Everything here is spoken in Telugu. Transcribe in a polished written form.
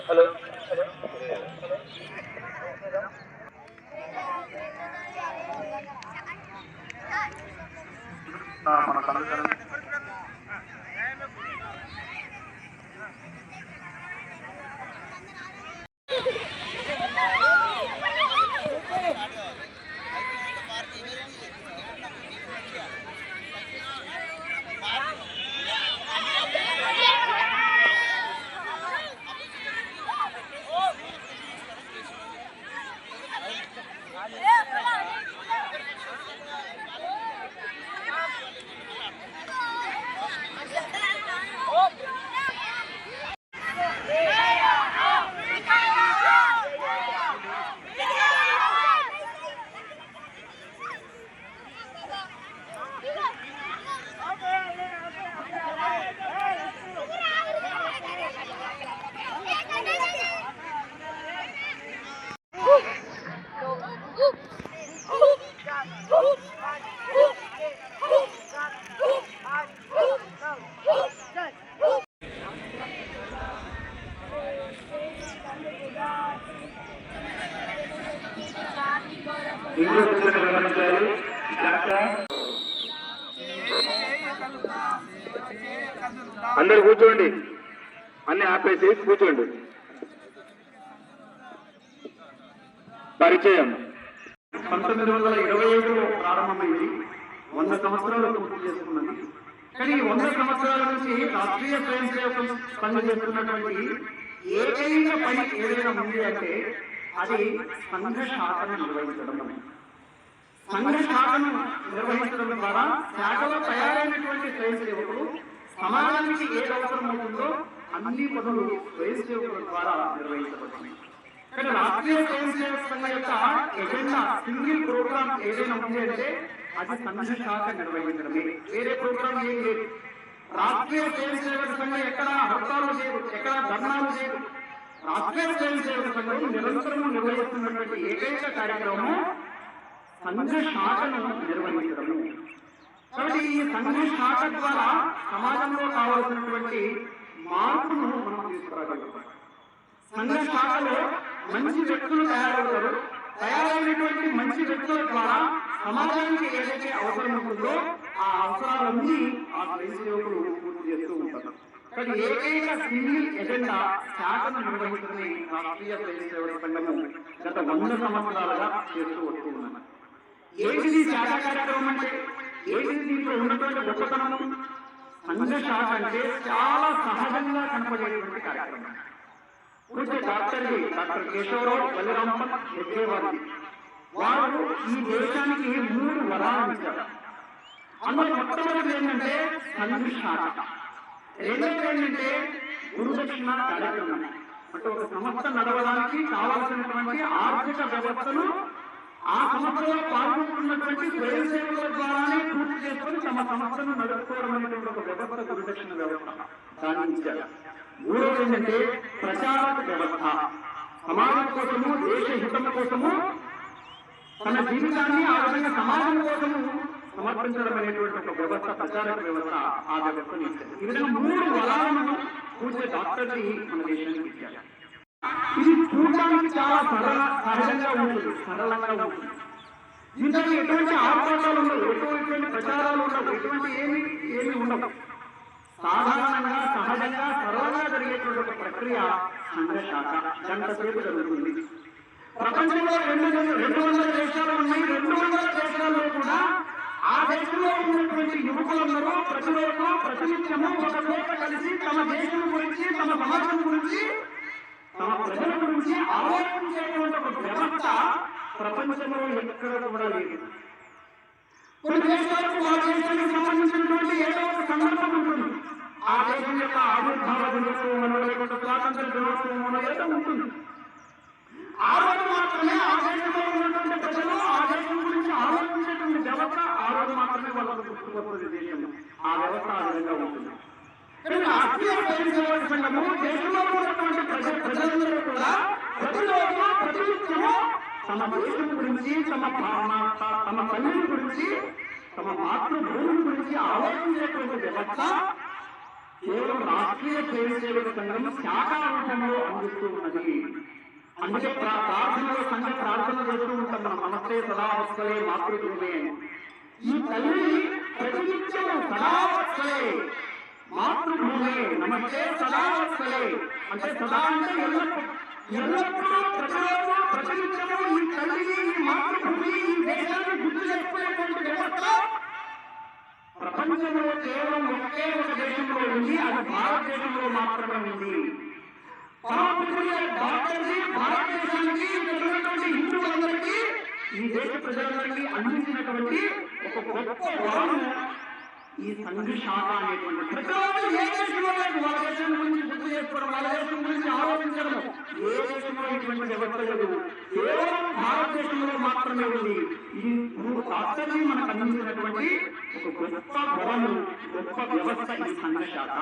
హలో మన సంఘటన అందరు కూర్చోండి, అన్ని ఆపేసి కూర్చోండి. పరిచయం 1927లో ప్రారంభమైంది, 100 సంవత్సరాలు పూర్తి చేసుకున్నది. కానీ 100 సంవత్సరాల నుంచి రాష్ట్రీయ స్వయం సేవకులు పనిచేస్తున్నటువంటి ఏకైక పని ఏదైనా ఉంది అంటే అది సంఘ శాఖను నిర్వహించడం. సంఘ శాఖను నిర్వహించడం ద్వారా శాఖలో తయారైనటువంటి స్వయం సేవకులు సమాజానికి ఏది అవసరం అవుతుందో అన్ని పనులు స్వయం సేవకుల ద్వారా నిర్వహించబడుతుంది. కానీ రాష్ట్రీయ స్వయం సేవక సంఘం యొక్క ఎజెండా సింగిల్ ప్రోగ్రామ్ ఏదైనా ఉంది అంటే అది సంఘ శాఖ నిర్వహించడమే, వేరే ప్రోగ్రాం ఏం లేదు. రాష్ట్రీయ స్వయం సేవక సంఘం ఎక్కడ హర్తాలు చేయదు, ఎక్కడ ధర్నాలు చేయదు. రాష్ట్రీయ స్వయం సేవక సంఘం నిరంతరము నిర్వహిస్తున్నటువంటి ఏకైక కార్యక్రమం సంఘ శాఖను నిర్వహించడము. కాబట్టి ఈ సంఘ శాఖ ద్వారా సమాజంలో కావాల్సినటువంటి మార్పును మనం తీసుకురాగలుగుతాం. సంఘ శాఖలో మంచి వ్యక్తులు తయారవుతారు. తయారైనటువంటి మంచి వ్యక్తుల ద్వారా సమాజానికి ఏదైతే అవసరం ఉంటుందో ఆ అవసరాలన్నీ ఆ స్వయం సేవకులు పూర్తి చేస్తూ ఉంటారు. కానీ ఏకైక సింగిల్ ఎజెండా శాఖను నిర్వహించడమే రాష్ట్రీయ స్వయం సేవక సంఘము గత 100 సంవత్సరాలుగా చేస్తూ వస్తూ ఉన్నారు. ఏంటిది శాఖ కార్యక్రమం అంటే ఏంటిది? దీంట్లో ఉన్నటువంటి గొప్పతనము సంఘ శాఖ అంటే చాలా సహజంగా కనపడేటువంటి కార్యక్రమం. కొంచెం డాక్టర్ కేశవరావు బలిరాంపన్ హెగ్డేవారి వారు ఈ దేశానికి 3 వరాలు ఇచ్చారు. అందులో మొట్టమొదటి ఏంటంటే సంఘ శాఖ, రెండవది ఏంటంటే గురుదక్షిణ కార్యక్రమం. అంటే ఒక సంస్థ నడవడానికి కావాల్సినటువంటి ఆర్థిక వ్యవస్థను ఆ సంస్థలో పాల్గొంటున్నటువంటి స్వయం సేవకుల ద్వారానే పూర్తి చేసుకుని తమ సంస్థను నడుపుకోవడం అనేటువంటి ఒక వ్యవస్థ గురుదక్షిణ వ్యవస్థ దాన్ని ఇచ్చారు. మూడవది ఏంటంటే ప్రచారక వ్యవస్థ, సమాజం కోసము దేశ హితం కోసము తన జీవితాన్ని ఆ విధంగా సమాజం కోసము సమర్పించడం అనేటువంటి ఒక వ్యవస్థ, ప్రచారక వ్యవస్థ ఆ వ్యవస్థను ఇచ్చారు. ఈ విధంగా 3 వరాలను పూజే డాక్టర్ని మన దేశానికి ఇచ్చారు. ఇది చూడడానికి చాలా సహజంగా ఉంటుంది, సరళంగా ఉంటుంది. దీంట్లో ఎటువంటి ఆర్భాటాలు ఉండవు, ఎటువంటి ప్రచారాలు ఉండవు, ఎటువంటి ఏమి ఉండవు. సాధారణంగా సహజంగా సరళంగా జరిగేటువంటి ఒక ప్రక్రియ సంఘశాఖ గంట సేపు జరుగుతుంది. ప్రపంచంలో 200 దేశాలు ఉన్నాయి. 200 దేశాల్లో కూడా ఆ దేశంలో ఉన్నటువంటి యువకులందరూ ప్రతిరోజు ప్రతినిత్యము ఒక చోట కలిసి తమ దేశం గురించి, తమ సమాజం గురించి, తమ ప్రజల గురించి ఆలోచించేటువంటి ఒక వ్యవస్థ ప్రపంచంలో ఎక్కడ కూడా లేదు. కొన్ని దేశాలకు ఆ దేశానికి సంబంధించినటువంటి ఏదో ఒక సందర్భం ఉంటుంది. ఆ దేశం యొక్క ఆవిర్భావ దినోత్సవం లేకుండా స్వాతంత్ర దినోత్సవం ఏదో ఉంటుంది. ఆ రోజు మాత్రమే ఆ దేశంలో ఉన్నటువంటి ప్రజలు ఆ దేశం గురించి ఆలోచించేటువంటి వ్యవస్థ ఆ రోజు మాత్రమే వాళ్ళకు గుర్తుకొస్తుంది. దేశం ఆ వ్యవస్థ ఆ విధంగా ఉంటుంది. రాష్ట్రీయ స్వయం సేవక సంఘము దేశంలో ఉన్నటువంటి ప్రజలందరూ కూడా ప్రతిరోజు ప్రతినిత్యము తమ దేశం గురించి, తమ తల్లి గురించి, తమ మాతృభూమి గురించి ఆలోచించేటువంటి వ్యవస్థ కేవలం రాష్ట్రీయ స్వయం సేవక సంఘం శాఖా రూపంలో అందిస్తూ ఉన్నది. అందుకే ప్రార్థనలో సంఘ ప్రార్థన చేస్తూ ఉంటాం మనం, నమస్తే సదావత్సలే మాతృభూమి. ఈ తల్లి ప్రతినిత్యము సదావత్సలే మాతృభూమి, నమస్తే సదావత్సలే అంటే సదా అంటే ఎల్లప్పుడూ ప్రతిరోజు ప్రతినిత్యము ఈ తల్లిని, ఈ మాతృభూమి, ఈ దేశాన్ని గుర్తు చేసుకునేటువంటి వ్యవస్థ ప్రపంచంలో కేవలం ఒకే ఒక దేశంలో ఉంది. అది భారతదేశంలో మాత్రమే ఉంది. డాక్టర్ని భారతదేశానికి ఉన్నటువంటి హిందువులందరికీ, ఈ దేశ ప్రజలందరికీ అందించినటువంటి ఒక గొప్ప వరం ఈ సంఘ శాఖ అనేటువంటి. ప్రతిరోజు ఏ దేశంలో లేదు వాళ్ళ దేశం గురించి గుర్తు చేసుకోవడం, వాళ్ళ దేశం గురించి ఆలోచించడం, ఏ దేశంలో ఇటువంటి వ్యవస్థ లేదు. కేవలం భారతదేశంలో మాత్రమే ఉంది. ఇది 3 డాక్టర్ని మనకు అందించినటువంటి ఒక గొప్ప వరము, గొప్ప వ్యవస్థ ఈ సంఘ శాఖ.